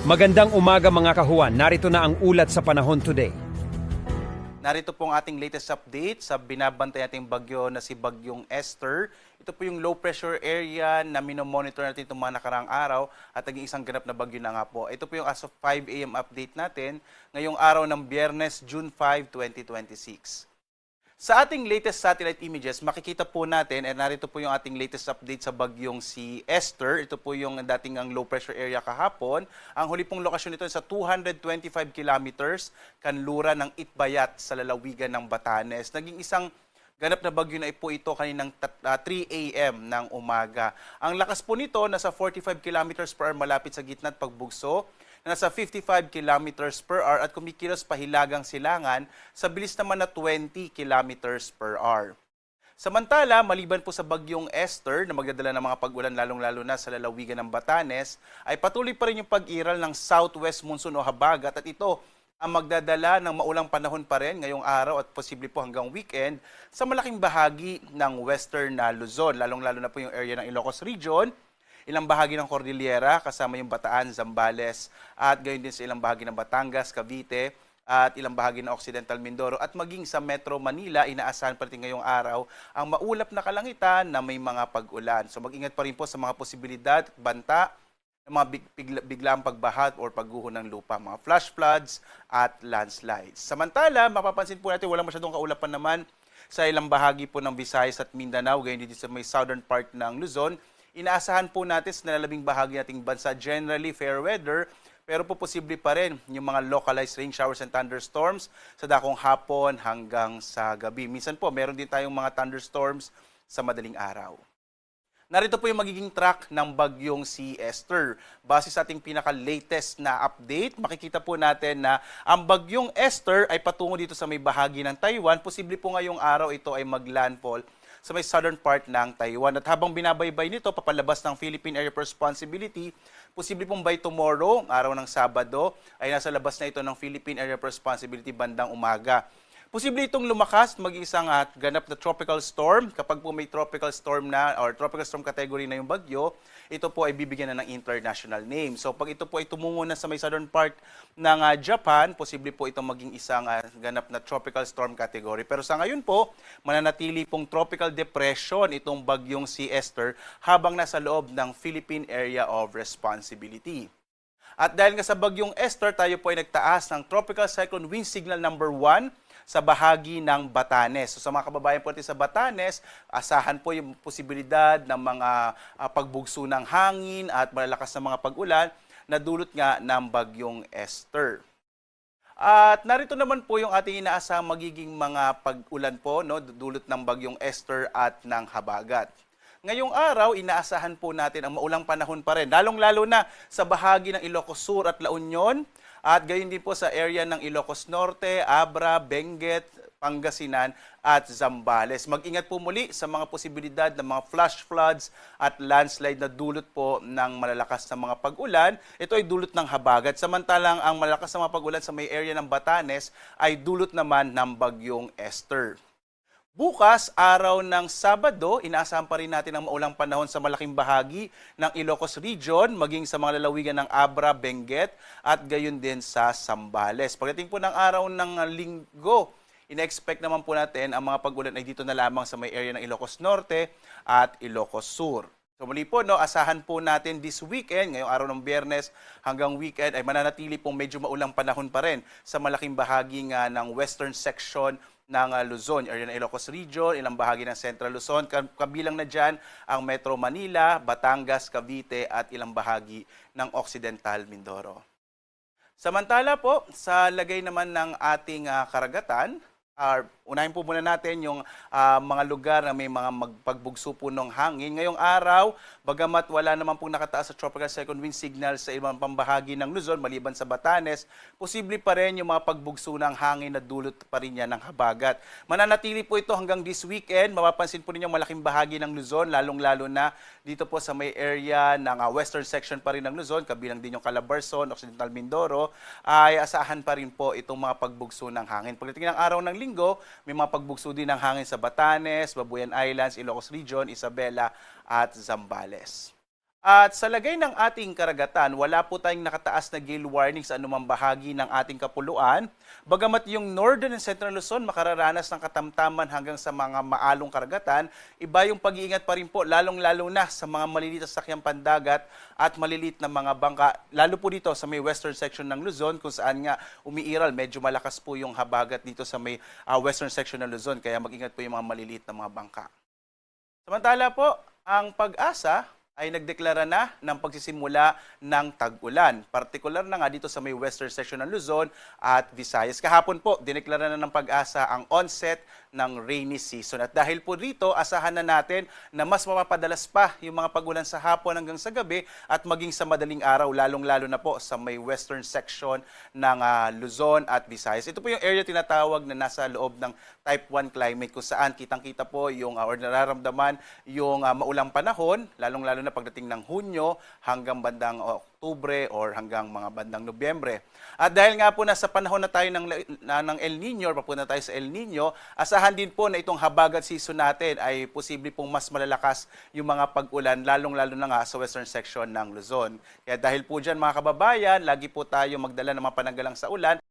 Magandang umaga mga kahuan, narito na ang ulat sa panahon today. Narito po ang ating latest update sa binabantay nating bagyo na si Bagyong Esther. Ito po yung low pressure area na minomonitor natin itong mga nakaraang araw at naging isang ganap na bagyo na nga po. Ito po yung as of 5 a.m. update natin ngayong araw ng Biyernes, June 5, 2026. Sa ating latest satellite images, makikita po natin, at narito po yung ating latest update sa bagyong si Esther. Ito po yung dating ang low pressure area kahapon. Ang huli pong lokasyon nito sa 225 kilometers, kanluran ng Itbayat sa lalawigan ng Batanes. Naging isang ganap na bagyo na po ito kaninang 3 a.m. ng umaga. Ang lakas po nito, nasa 45 kilometers per hour malapit sa gitna at pagbugso, nasa 55 kilometers per hour at kumikilos pahilagang silangan sa bilis naman na 20 kilometers per hour. Samantala, maliban po sa bagyong Esther na magdadala ng mga pag-ulan lalong-lalo na sa lalawigan ng Batanes, ay patuloy pa rin yung pag-iral ng southwest monsoon o habagat at ito ang magdadala ng maulang panahon pa rin ngayong araw at posible po hanggang weekend sa malaking bahagi ng western na Luzon, lalong-lalo na po yung area ng Ilocos Region, ilang bahagi ng Cordillera kasama yung Bataan, Zambales at gayon din sa ilang bahagi ng Batangas, Cavite at ilang bahagi ng Occidental Mindoro at maging sa Metro Manila, inaasahan pa rin ngayong araw ang maulap na kalangitan na may mga pag-ulan. So mag-ingat pa rin po sa mga posibilidad at banta ng mga biglaang pagbaha or pagguho ng lupa, mga flash floods at landslides. Samantala, mapapansin po natin walang masyadong kaulapan naman sa ilang bahagi po ng Visayas at Mindanao, gayon din sa may southern part ng Luzon. Inaasahan po natin sa nalalabing bahagi nating bansa generally fair weather, pero po posible pa rin yung mga localized rain showers and thunderstorms sa dakong hapon hanggang sa gabi. Minsan po meron din tayong mga thunderstorms sa madaling araw. Narito po yung magiging track ng bagyong si Esther. Base sa ating pinaka-latest na update, makikita po natin na ang bagyong Esther ay patungo dito sa may bahagi ng Taiwan. Posible po ngayong araw ito ay mag-landfall sa may southern part ng Taiwan. At habang binabaybay nito, papalabas ng Philippine Area of Responsibility, posible pong by tomorrow, araw ng Sabado, ay nasa labas na ito ng Philippine Area of Responsibility bandang umaga. Posible itong lumakas, maging isang ganap na tropical storm. Kapag po may tropical storm na or tropical storm category na yung bagyo, ito po ay bibigyan na ng international name. So pag ito po ay tumungo na sa may southern part ng Japan, posible po itong maging isang ganap na tropical storm category. Pero sa ngayon po, mananatili pong tropical depression itong bagyong si Esther habang nasa loob ng Philippine Area of Responsibility. At dahil nga sa bagyong Esther, tayo po ay nagtaas ng Tropical Cyclone Wind Signal number 1 sa bahagi ng Batanes. So sa mga kababayan po natin sa Batanes, asahan po yung posibilidad ng mga pagbugso ng hangin at malalakas na mga pag-ulan na dulot nga ng bagyong Esther. At narito naman po yung ating inaasahang magiging mga pag-ulan po, no, dulot ng bagyong Esther at ng habagat. Ngayong araw, inaasahan po natin ang maulang panahon pa rin, lalong-lalo na sa bahagi ng Ilocos Sur at La Union, at gayon din po sa area ng Ilocos Norte, Abra, Benguet, Pangasinan at Zambales. Mag-ingat po muli sa mga posibilidad ng mga flash floods at landslide na dulot po ng malalakas na mga pag-ulan. Ito ay dulot ng habagat. Samantalang ang malalakas na mga pag-ulan sa may area ng Batanes ay dulot naman ng bagyong Esther. Bukas, araw ng Sabado, inaasahan pa rin natin ang maulang panahon sa malaking bahagi ng Ilocos Region, maging sa mga lalawigan ng Abra, Benguet, at gayon din sa Zambales. Pagdating po ng araw ng Linggo, ina-expect naman po natin ang mga pag-ulan ay dito na lamang sa may area ng Ilocos Norte at Ilocos Sur. So muli po, no, asahan po natin this weekend, ngayong araw ng Biyernes hanggang weekend, ay mananatili pong medyo maulang panahon pa rin sa malaking bahagi nga ng western section ng Luzon, area ng Ilocos Region, ilang bahagi ng Central Luzon, kabilang na dyan ang Metro Manila, Batangas, Cavite at ilang bahagi ng Occidental Mindoro. Samantala po, sa lagay naman ng ating karagatan, unahin po muna natin yung mga lugar na may mga magpagbugso po ng hangin. Ngayong araw, bagamat wala naman pong nakataas sa tropical cyclone wind signal sa ibang pambahagi ng Luzon, maliban sa Batanes, posible pa rin yung mga pagbugso ng hangin na dulot pa rin yan ng habagat. Mananatili po ito hanggang this weekend. Mapapansin po ninyong malaking bahagi ng Luzon, lalong-lalo na dito po sa may area ng western section pa rin ng Luzon, kabilang din yung Calabarzon, Occidental Mindoro, ay asahan pa rin po itong mga pagbugso ng hangin. Pagdating ng araw ng Linggo, may mga pagbugso din ng hangin sa Batanes, Babuyan Islands, Ilocos Region, Isabela at Zambales. At sa lagay ng ating karagatan, wala po tayong nakataas na gale warning sa anumang bahagi ng ating kapuluan. Bagamat yung Northern and Central Luzon makararanas ng katamtaman hanggang sa mga maalong karagatan, iba yung pag-iingat pa rin po, lalong-lalo na sa mga maliliit na sakyang pandagat at maliliit na mga bangka. Lalo po dito sa may western section ng Luzon kung saan nga umiiral, medyo malakas po yung habagat dito sa may western section ng Luzon. Kaya mag-ingat po yung mga maliliit na mga bangka. Samantala po, ang Pag-asa ay nagdeklara na ng pagsisimula ng tag-ulan. Partikular na nga dito sa may western section ng Luzon at Visayas. Kahapon po, dineklara na ng Pag-asa ang onset ng rainy season. At dahil po rito, asahan na natin na mas mapapadalas pa yung mga pag-ulan sa hapon hanggang sa gabi at maging sa madaling araw, lalong-lalo na po sa may western section ng Luzon at Visayas. Ito po yung area tinatawag na nasa loob ng type 1 climate kung saan kitang-kita po yung or nararamdaman yung maulang panahon, lalong-lalo na pagdating ng Hunyo hanggang bandang Oktubre or hanggang mga bandang Nobyembre. At dahil nga po nasa panahon na tayo ng El Nino, or papunta tayo sa El Nino, asahan din po na itong habagat season natin ay posible pong mas malalakas yung mga pag-ulan, lalong-lalo na nga sa western section ng Luzon. Kaya dahil po dyan mga kababayan, lagi po tayo magdala ng mga pananggalang sa ulan